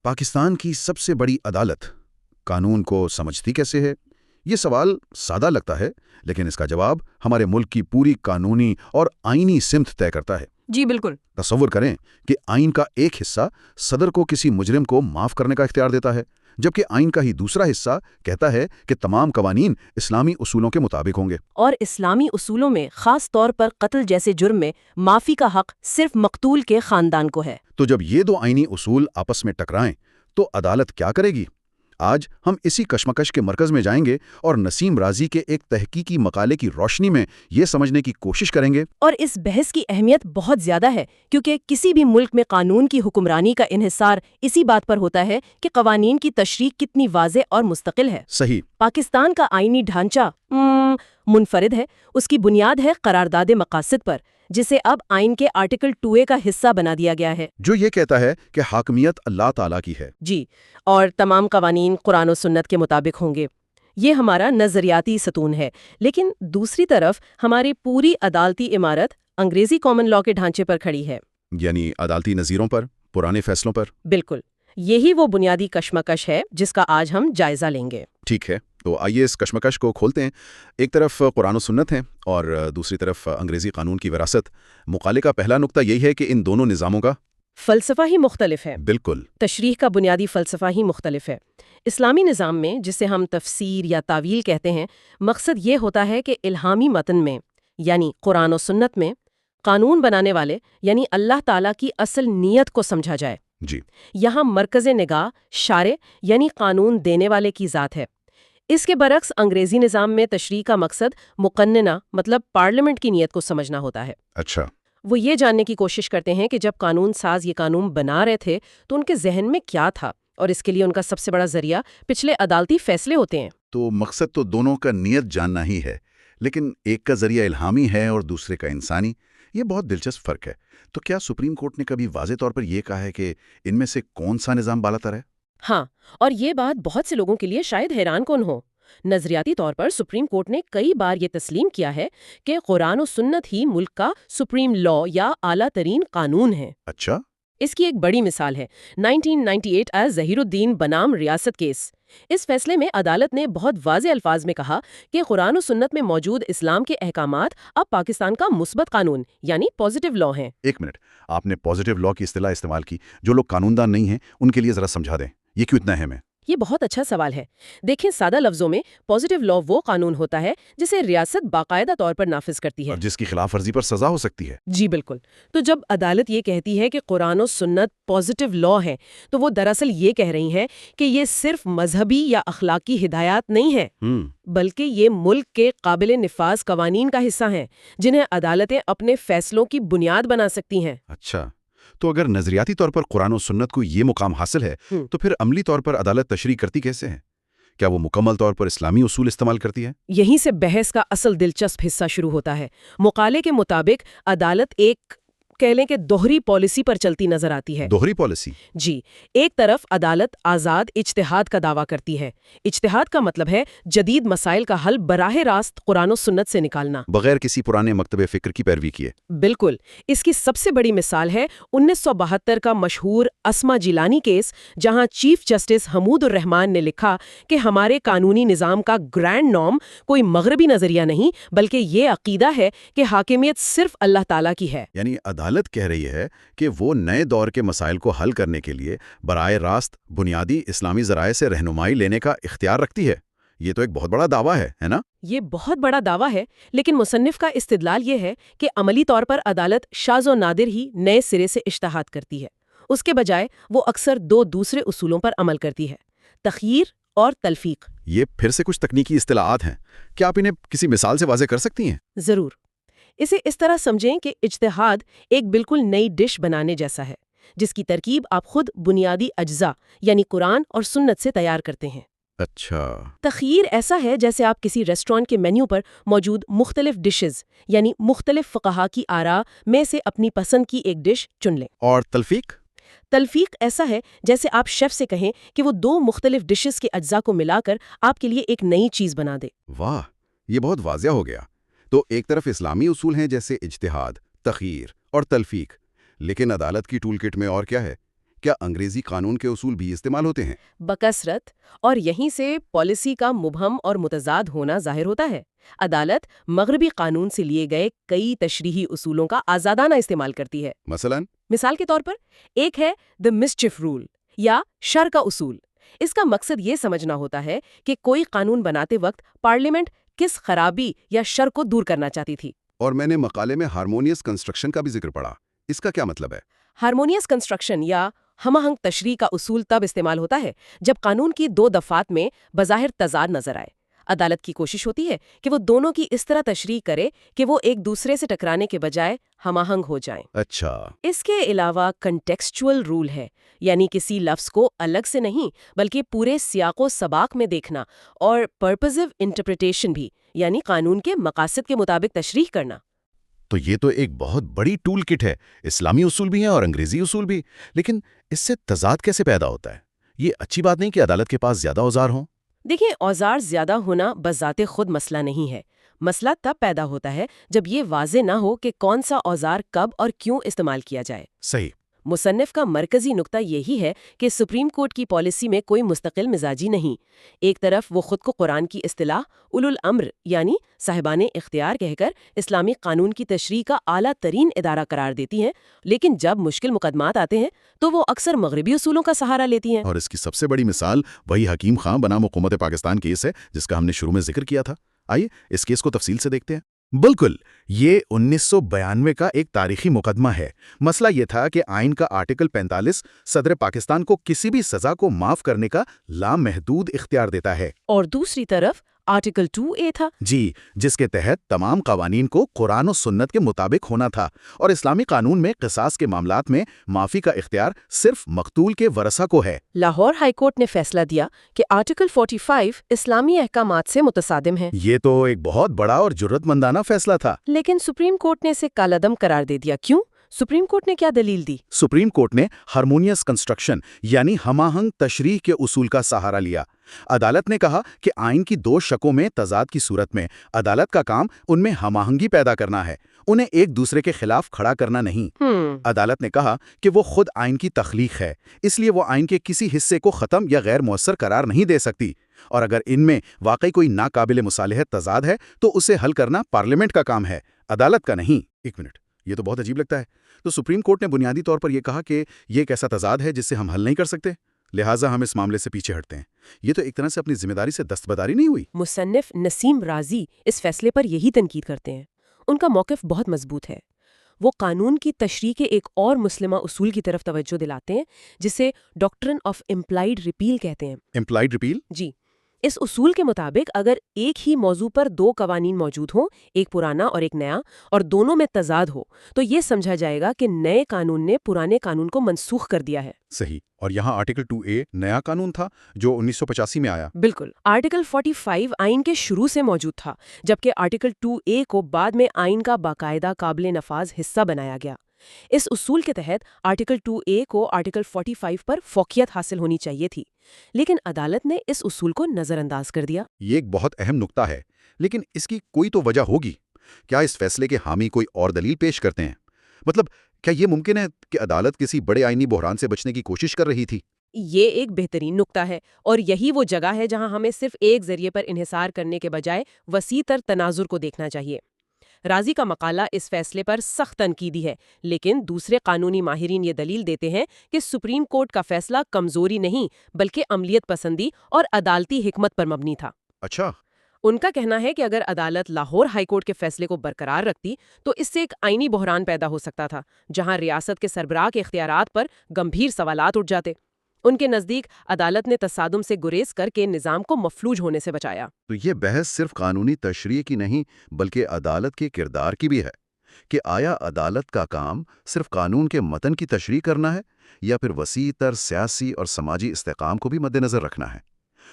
پاکستان کی سب سے بڑی عدالت قانون کو سمجھتی کیسے ہے؟ یہ سوال سادہ لگتا ہے، لیکن اس کا جواب ہمارے ملک کی پوری قانونی اور آئینی سمت طے کرتا ہے۔ جی بالکل۔ تصور کریں کہ آئین کا ایک حصہ صدر کو کسی مجرم کو معاف کرنے کا اختیار دیتا ہے، جبکہ آئین کا ہی دوسرا حصہ کہتا ہے کہ تمام قوانین اسلامی اصولوں کے مطابق ہوں گے۔ اور اسلامی اصولوں میں خاص طور پر قتل جیسے جرم میں معافی کا حق صرف مقتول کے خاندان کو ہے۔ تو جب یہ دو آئینی اصول آپس میں ٹکرائیں تو عدالت کیا کرے گی؟ آج ہم اسی کشمکش کے مرکز میں جائیں گے اور نسیم رازی کے ایک تحقیقی مقالے کی روشنی میں یہ سمجھنے کی کوشش کریں گے۔ اور اس بحث کی اہمیت بہت زیادہ ہے، کیونکہ کسی بھی ملک میں قانون کی حکمرانی کا انحصار اسی بات پر ہوتا ہے کہ قوانین کی تشریح کتنی واضح اور مستقل ہے۔ صحیح۔ پاکستان کا آئینی ڈھانچہ منفرد ہے۔ اس کی بنیاد ہے قرارداد مقاصد پر، جسے اب آئین کے آرٹیکل 2A کا حصہ بنا دیا گیا ہے، جو یہ کہتا ہے کہ حاکمیت اللہ تعالیٰ کی ہے۔ جی، اور تمام قوانین قرآن و سنت کے مطابق ہوں گے۔ یہ ہمارا نظریاتی ستون ہے، لیکن دوسری طرف ہماری پوری عدالتی عمارت انگریزی کامن لاء کے ڈھانچے پر کھڑی ہے۔ یعنی عدالتی نظیروں پر، پرانے فیصلوں پر۔ بالکل، یہی وہ بنیادی کشمکش ہے جس کا آج ہم جائزہ لیں گے۔ ٹھیک ہے، تو آئیے اس کشمکش کو کھولتے ہیں۔ ایک طرف قرآن و سنت ہے اور دوسری طرف انگریزی قانون کی وراثت۔ مقالے کا پہلا نقطہ یہی ہے کہ ان دونوں نظاموں کا فلسفہ ہی مختلف ہے۔ بالکل۔ تشریح کا بنیادی فلسفہ ہی مختلف ہے۔ اسلامی نظام میں، جسے ہم تفسیر یا تعویل کہتے ہیں، مقصد یہ ہوتا ہے کہ الہامی متن میں یعنی قرآن و سنت میں قانون بنانے والے یعنی اللہ تعالیٰ کی اصل نیت کو سمجھا جائے۔ جی۔ یہاں مرکز نگاہ شارع یعنی قانون دینے والے کی ذات ہے۔ اس کے برعکس انگریزی نظام میں تشریح کا مقصد مقننہ مطلب پارلیمنٹ کی نیت کو سمجھنا ہوتا ہے۔ اچھا۔ وہ یہ جاننے کی کوشش کرتے ہیں کہ جب قانون ساز یہ قانون بنا رہے تھے تو ان کے ذہن میں کیا تھا، اور اس کے لیے ان کا سب سے بڑا ذریعہ پچھلے عدالتی فیصلے ہوتے ہیں۔ تو مقصد تو دونوں کا نیت جاننا ہی ہے، لیکن ایک کا ذریعہ الہامی ہے اور دوسرے کا انسانی۔ یہ بہت دلچسپ فرق ہے۔ تو کیا سپریم کورٹ نے کبھی واضح طور پر یہ کہا ہے کہ ان میں سے کون سا نظام بالا تر ہے؟ ہاں، اور یہ بات بہت سے لوگوں کے لیے شاید حیران کن ہو۔ نظریاتی طور پر سپریم کورٹ نے کئی بار یہ تسلیم کیا ہے کہ قرآن و سنت ہی ملک کا سپریم لاء یا اعلیٰ ترین قانون ہے۔ اچھا۔ اس کی ایک بڑی مثال ہے 1998 ایز ظہیر الدین بنام ریاست کیس۔ اس فیصلے میں عدالت نے بہت واضح الفاظ میں کہا کہ قرآن و سنت میں موجود اسلام کے احکامات اب پاکستان کا مثبت قانون یعنی پازیٹیو لاء ہیں۔ ایک منٹ، آپ نے پازیٹیو لاء کی اصطلاح استعمال کی۔ جو لوگ قانوندان نہیں ہیں ان کے لیے ذرا سمجھا دیں، یہ کیوں اتنا اہم ہے؟ یہ بہت اچھا سوال ہے۔ دیکھیں، سادہ لفظوں میں پازیٹیو لاء وہ قانون ہوتا ہے جسے ریاست باقاعدہ طور پر نافذ کرتی ہے اور جس کی خلاف ورزی پر سزا ہو سکتی ہے۔ جی بالکل۔ تو جب عدالت یہ کہتی ہے کہ قرآن و سنت پازیٹیو لاء ہے تو وہ دراصل یہ کہہ رہی ہیں کہ یہ صرف مذہبی یا اخلاقی ہدایات نہیں ہیں، بلکہ یہ ملک کے قابل نفاذ قوانین کا حصہ ہیں جنہیں عدالتیں اپنے فیصلوں کی بنیاد بنا سکتی ہیں۔ اچھا، تو اگر نظریاتی طور پر قرآن و سنت کو یہ مقام حاصل ہے تو پھر عملی طور پر عدالت تشریح کرتی کیسے ہے؟ کیا وہ مکمل طور پر اسلامی اصول استعمال کرتی ہے؟ یہیں سے بحث کا اصل دلچسپ حصہ شروع ہوتا ہے۔ مقالے کے مطابق عدالت ایک کہہ لیں کہ دوہری پالیسی پر چلتی نظر آتی ہے۔ دوہری پالیسی؟ جی، ایک طرف عدالت آزاد اجتہاد کا دعویٰ کرتی ہے۔ اجتہاد کا مطلب ہے جدید مسائل کا حل براہ راست قرآن و سنت سے نکالنا، بغیر کسی پرانے مکتب فکر کی پیروی کیے۔ بالکل۔ اس کی سب سے بڑی مثال ہے 1972 کا مشہور اسما جیلانی کیس، جہاں چیف جسٹس حمود الرحمان نے لکھا کہ ہمارے قانونی نظام کا گرینڈ نارم کوئی مغربی نظریہ نہیں بلکہ یہ عقیدہ ہے کہ حاکمیت صرف اللہ تعالیٰ کی ہے۔ یعنی عدالت کہہ رہی ہے کہ وہ نئے دور کے مسائل کو حل کرنے کے لیے براہ راست بنیادی اسلامی ذرائع سے رہنمائی لینے کا اختیار رکھتی ہے۔ یہ تو ایک بہت بڑا دعویٰ ہے نا؟ یہ بہت بڑا دعویٰ ہے، لیکن مصنف کا استدلال یہ ہے کہ عملی طور پر عدالت شاذ و نادر ہی نئے سرے سے اجتہاد کرتی ہے۔ اس کے بجائے وہ اکثر دو دوسرے اصولوں پر عمل کرتی ہے، تخییر اور تلفیق۔ یہ پھر سے کچھ تکنیکی اصطلاحات ہیں، کیا آپ انہیں کسی مثال سے واضح کر سکتی ہیں؟ ضرور۔ اسے اس طرح سمجھیں کہ اجتہاد ایک بالکل نئی ڈش بنانے جیسا ہے، جس کی ترکیب آپ خود بنیادی اجزاء یعنی قرآن اور سنت سے تیار کرتے ہیں۔ اچھا۔ تخییر ایسا ہے جیسے آپ کسی ریسٹورانٹ کے مینیو پر موجود مختلف ڈشز یعنی مختلف فقہا کی آراء میں سے اپنی پسند کی ایک ڈش چن لیں۔ اور تلفیق؟ تلفیق ایسا ہے جیسے آپ شیف سے کہیں کہ وہ دو مختلف ڈشز کے اجزاء کو ملا کر آپ کے لیے ایک نئی چیز بنا دے۔ واہ، یہ بہت واضح ہو گیا۔ تو ایک طرف اسلامی اصول ہیں جیسے اجتہاد، تخییر اور تلفیق، لیکن عدالت کی ٹول کٹ میں اور کیا ہے؟ کیا انگریزی قانون کے اصول بھی استعمال ہوتے ہیں؟ بکثرت، اور یہیں سے پالیسی کا مبہم اور متضاد ہونا ظاہر ہوتا ہے۔ عدالت مغربی قانون سے لیے گئے کئی تشریحی اصولوں کا آزادانہ استعمال کرتی ہے۔ مثال کے طور پر ایک ہے دی مسچف رول یا شر کا اصول۔ اس کا مقصد یہ سمجھنا ہوتا ہے کہ کوئی قانون بناتے وقت پارلیمنٹ کس خرابی یا شر کو دور کرنا چاہتی تھی۔ اور میں نے مقالے میں ہارمونیس کنسٹرکشن کا بھی ذکر پڑھا، اس کا کیا مطلب ہے؟ ہارمونیس کنسٹرکشن یا ہم آہنگ تشریح کا اصول تب استعمال ہوتا ہے جب قانون کی دو دفعات میں بظاہر تضاد نظر آئے۔ عدالت کی کوشش ہوتی ہے کہ وہ دونوں کی اس طرح تشریح کرے کہ وہ ایک دوسرے سے ٹکرانے کے بجائے ہم آہنگ ہو جائیں۔ اچھا۔ اس کے علاوہ کنٹیکسچول رول ہے، یعنی کسی لفظ کو الگ سے نہیں بلکہ پورے سیاق و سباق میں دیکھنا، اور پرپزو انٹرپریٹیشن بھی، یعنی قانون کے مقاصد کے مطابق تشریح کرنا۔ تو یہ تو ایک بہت بڑی ٹول کٹ ہے، اسلامی اصول بھی ہیں اور انگریزی اصول بھی، لیکن اس سے تضاد کیسے پیدا ہوتا ہے؟ یہ اچھی بات نہیں کہ عدالت کے پاس زیادہ اوزار ہوں؟ دیکھیں، اوزار زیادہ ہونا بذات خود مسئلہ نہیں ہے۔ مسئلہ تب پیدا ہوتا ہے جب یہ واضح نہ ہو کہ کون سا اوزار کب اور کیوں استعمال کیا جائے۔ صحیح۔ مصنف کا مرکزی نقطہ یہی ہے کہ سپریم کورٹ کی پالیسی میں کوئی مستقل مزاجی نہیں۔ ایک طرف وہ خود کو قرآن کی اصطلاح اولو الامر یعنی صاحبان اختیار کہہ کر اسلامی قانون کی تشریح کا اعلیٰ ترین ادارہ قرار دیتی ہیں، لیکن جب مشکل مقدمات آتے ہیں تو وہ اکثر مغربی اصولوں کا سہارا لیتی ہیں۔ اور اس کی سب سے بڑی مثال وہی حکیم خان بنام حکومت پاکستان کیس ہے جس کا ہم نے شروع میں ذکر کیا تھا۔ آئیے اس کیس کو تفصیل سے دیکھتے ہیں۔ بالکل، یہ 1992 کا ایک تاریخی مقدمہ ہے۔ مسئلہ یہ تھا کہ آئین کا آرٹیکل 45 صدر پاکستان کو کسی بھی سزا کو معاف کرنے کا لامحدود اختیار دیتا ہے، اور دوسری طرف آرٹیکل 2A تھا جی، جس کے تحت تمام قوانین کو قرآن و سنت کے مطابق ہونا تھا، اور اسلامی قانون میں قصاص کے معاملات میں معافی کا اختیار صرف مقتول کے ورثہ کو ہے۔ لاہور ہائی کورٹ نے فیصلہ دیا کہ آرٹیکل 45 اسلامی احکامات سے متصادم ہے۔ یہ تو ایک بہت بڑا اور جرأت مندانہ فیصلہ تھا۔ لیکن سپریم کورٹ نے اسے کالعدم قرار دے دیا۔ کیوں؟ سپریم کورٹ نے کیا دلیل دی؟ سپریم کورٹ نے ہارمونیس کنسٹرکشن یعنی ہم آہنگ تشریح کے اصول کا سہارا لیا۔ عدالت نے کہا کہ آئین کی دو شقوں میں تضاد کی صورت میں عدالت کا کام ان میں ہم آہنگی پیدا کرنا ہے، انہیں ایک دوسرے کے خلاف کھڑا کرنا نہیں۔ عدالت نے کہا کہ وہ خود آئین کی تخلیق ہے، اس لیے وہ آئین کے کسی حصے کو ختم یا غیر مؤثر قرار نہیں دے سکتی، اور اگر ان میں واقعی کوئی ناقابل مصالحت تضاد ہے تو اسے حل کرنا پارلیمنٹ کا کام ہے، عدالت کا نہیں۔ ایک منٹ، یہ تو بہت عجیب لگتا ہے۔ تو سپریم کورٹ نے بنیادی طور پر یہ کہا کہ یہ ایک ایسا تضاد ہے جسے ہم حل نہیں کر سکتے، لہٰذا ہم اس معاملے سے پیچھے ہٹتے ہیں۔ یہ تو ایک طرح سے اپنی ذمہ داری سے دستبرداری نہیں ہوئی؟ مصنف نسیم رازی اس فیصلے پر یہی تنقید کرتے ہیں۔ ان کا موقف بہت مضبوط ہے۔ وہ قانون کی تشریح کے ایک اور مسلمہ اصول کی طرف توجہ دلاتے ہیں جسے ڈاکٹرن آف امپلائیڈ ریپیل کہتے ہیں۔ Employed repeal? جی، اس اصول کے مطابق اگر ایک ہی موضوع پر دو قوانین موجود ہوں، ایک پرانا اور ایک نیا، اور دونوں میں تضاد ہو، تو یہ سمجھا جائے گا کہ نئے قانون نے پرانے قانون کو منسوخ کر دیا ہے۔ صحیح، اور یہاں آرٹیکل 2A نیا قانون تھا جو 1985 میں آیا۔ بالکل، آرٹیکل 45 آئین کے شروع سے موجود تھا، جبکہ آرٹیکل 2A کو بعد میں آئین کا باقاعدہ قابل نفاذ حصہ بنایا گیا۔ اس اصول کے تحت آرٹیکل 2A کو آرٹیکل 45 پر فوقیت حاصل ہونی چاہیے تھی، لیکن عدالت نے اس اصول کو نظر انداز کر دیا۔ یہ ایک بہت اہم نقطہ ہے، لیکن اس کی کوئی تو وجہ ہوگی۔ کیا اس فیصلے کے حامی کوئی اور دلیل پیش کرتے ہیں؟ مطلب کیا یہ ممکن ہے کہ عدالت کسی بڑے آئینی بحران سے بچنے کی کوشش کر رہی تھی؟ یہ ایک بہترین نقطہ ہے، اور یہی وہ جگہ ہے جہاں ہمیں صرف ایک ذریعے پر انحصار کرنے کے بجائے وسیع تر تناظر کو دیکھنا چاہیے۔ رازی کا مقالہ اس فیصلے پر سخت تنقیدی ہے، لیکن دوسرے قانونی ماہرین یہ دلیل دیتے ہیں کہ سپریم کورٹ کا فیصلہ کمزوری نہیں بلکہ عملیت پسندی اور عدالتی حکمت پر مبنی تھا۔ اچھا۔ ان کا کہنا ہے کہ اگر عدالت لاہور ہائی کورٹ کے فیصلے کو برقرار رکھتی تو اس سے ایک آئینی بحران پیدا ہو سکتا تھا، جہاں ریاست کے سربراہ کے اختیارات پر گمبھیر سوالات اٹھ جاتے۔ ان کے نزدیک عدالت نے تصادم سے گریز کر کے نظام کو مفلوج ہونے سے بچایا۔ تو یہ بحث صرف قانونی تشریح کی نہیں بلکہ عدالت کے کردار کی بھی ہے، کہ آیا عدالت کا کام صرف قانون کے متن کی تشریح کرنا ہے یا پھر وسیع تر سیاسی اور سماجی استحکام کو بھی مد نظر رکھنا ہے۔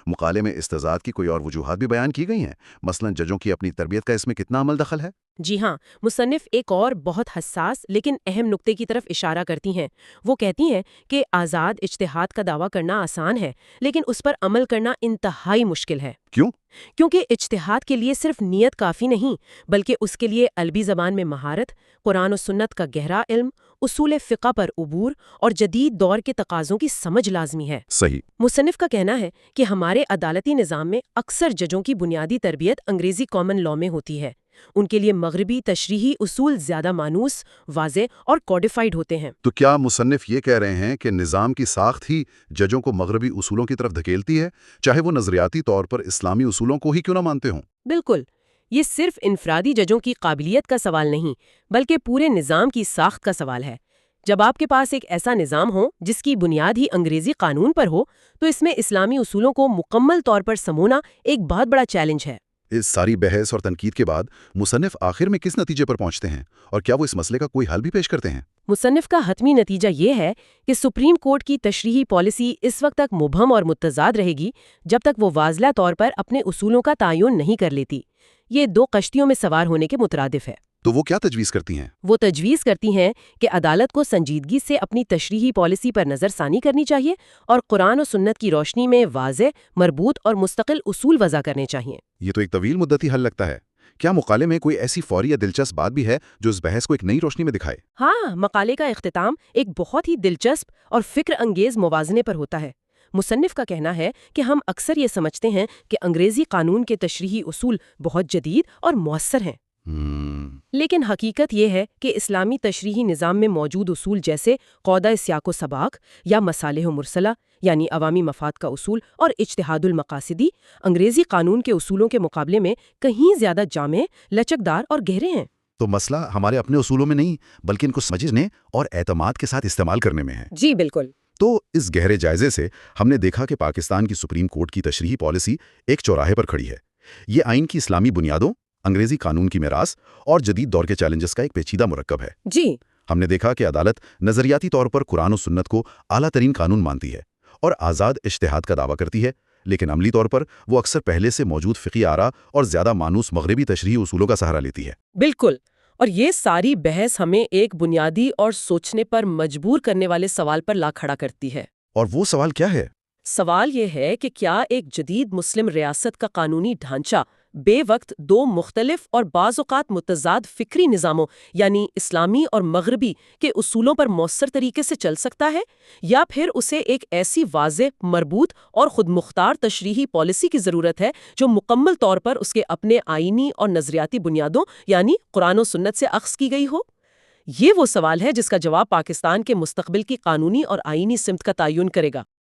مقالے میں اس تضاد کی کوئی اور وجوہات بھی بیان کی گئی ہیں، مثلا ججوں کی اپنی تربیت کا اس میں کتنا عمل دخل ہے؟ جی ہاں، مصنف ایک اور بہت حساس لیکن اہم نقطے کی طرف اشارہ کرتی ہیں۔ وہ کہتی ہیں کہ آزاد اجتہاد کا دعویٰ کرنا آسان ہے، لیکن اس پر عمل کرنا انتہائی مشکل ہے۔ کیوں؟ کیونکہ اجتہاد کے لیے صرف نیت کافی نہیں، بلکہ اس کے لیے عربی زبان میں مہارت، قرآن و سنت کا گہرا علم، اصول فقہ پر عبور اور جدید دور کے تقاضوں کی سمجھ لازمی ہے۔ صحیح۔ مصنف کا کہنا ہے کہ ہمارے عدالتی نظام میں اکثر ججوں کی بنیادی تربیت انگریزی کامن لاء میں ہوتی ہے۔ ان کے لیے مغربی تشریحی اصول زیادہ مانوس، واضح اور کوڈیفائیڈ ہوتے ہیں۔ تو کیا مصنف یہ کہہ رہے ہیں کہ نظام کی ساخت ہی ججوں کو مغربی اصولوں کی طرف دھکیلتی ہے، چاہے وہ نظریاتی طور پر اسلامی اصولوں کو ہی کیوں نہ مانتے ہوں؟ بالکل، یہ صرف انفرادی ججوں کی قابلیت کا سوال نہیں، بلکہ پورے نظام کی ساخت کا سوال ہے۔ جب آپ کے پاس ایک ایسا نظام ہو جس کی بنیاد ہی انگریزی قانون پر ہو، تو اس میں اسلامی اصولوں کو مکمل طور پر سمونا ایک بہت بڑا چیلنج ہے۔ اس ساری بحث اور تنقید کے بعد مصنف آخر میں کس نتیجے پر پہنچتے ہیں، اور کیا وہ اس مسئلے کا کوئی حل بھی پیش کرتے ہیں؟ مصنف کا حتمی نتیجہ یہ ہے کہ سپریم کورٹ کی تشریحی پالیسی اس وقت تک مبہم اور متضاد رہے گی جب تک وہ واضح طور پر اپنے اصولوں کا تعین نہیں کر لیتی۔ یہ دو کشتیوں میں سوار ہونے کے مترادف ہے۔ تو وہ کیا تجویز کرتی ہیں؟ وہ تجویز کرتی ہیں کہ عدالت کو سنجیدگی سے اپنی تشریحی پالیسی پر نظر ثانی کرنی چاہیے اور قرآن و سنت کی روشنی میں واضح، مربوط اور مستقل اصول وضع کرنے چاہیے۔ یہ تو ایک طویل مدتی حل لگتا ہے۔ کیا مقالے میں کوئی ایسی فوری یا دلچسپ بات بھی ہے جو اس بحث کو ایک نئی روشنی میں دکھائے؟ ہاں، مقالے کا اختتام ایک بہت ہی دلچسپ اور فکر انگیز موازنے پر ہوتا ہے۔ مصنف کا کہنا ہے کہ ہم اکثر یہ سمجھتے ہیں کہ انگریزی قانون کے تشریحی اصول بہت جدید اور مؤثر ہیں، لیکن حقیقت یہ ہے کہ اسلامی تشریحی نظام میں موجود اصول جیسے قاعدہ سیاق و سباق یا مصالح و مرسلہ یعنی عوامی مفاد کا اصول اور اجتہاد المقاصدی انگریزی قانون کے اصولوں کے مقابلے میں کہیں زیادہ جامع، لچکدار اور گہرے ہیں۔ تو مسئلہ ہمارے اپنے اصولوں میں نہیں، بلکہ ان کو سمجھنے اور اعتماد کے ساتھ استعمال کرنے میں ہے۔ جی بالکل۔ تو اس گہرے جائزے سے ہم نے دیکھا کہ پاکستان کی سپریم کورٹ کی تشریحی پالیسی ایک چوراہے پر کھڑی ہے۔ یہ آئین کی اسلامی بنیادوں، انگریزی قانون کی میراث اور جدید دور کے چیلنجز کا ایک پیچیدہ مرکب ہے۔ جی، ہم نے دیکھا کہ عدالت نظریاتی طور پر قرآن و سنت کو اعلیٰ ترین قانون مانتی ہے اور آزاد اجتہاد کا دعویٰ کرتی ہے، لیکن عملی طور پر وہ اکثر پہلے سے موجود فقہی آراء اور زیادہ مانوس مغربی تشریحی اصولوں کا سہارا لیتی ہے۔ بالکل، اور یہ ساری بحث ہمیں ایک بنیادی اور سوچنے پر مجبور کرنے والے سوال پر لا کھڑا کرتی ہے۔ اور وہ سوال کیا ہے؟ سوال یہ ہے کہ کیا ایک جدید مسلم ریاست کا قانونی ڈھانچہ بے وقت دو مختلف اور بعض اوقات متضاد فکری نظاموں یعنی اسلامی اور مغربی کے اصولوں پر مؤثر طریقے سے چل سکتا ہے، یا پھر اسے ایک ایسی واضح، مربوط اور خود مختار تشریحی پالیسی کی ضرورت ہے جو مکمل طور پر اس کے اپنے آئینی اور نظریاتی بنیادوں یعنی قرآن و سنت سے اخذ کی گئی ہو؟ یہ وہ سوال ہے جس کا جواب پاکستان کے مستقبل کی قانونی اور آئینی سمت کا تعین کرے گا۔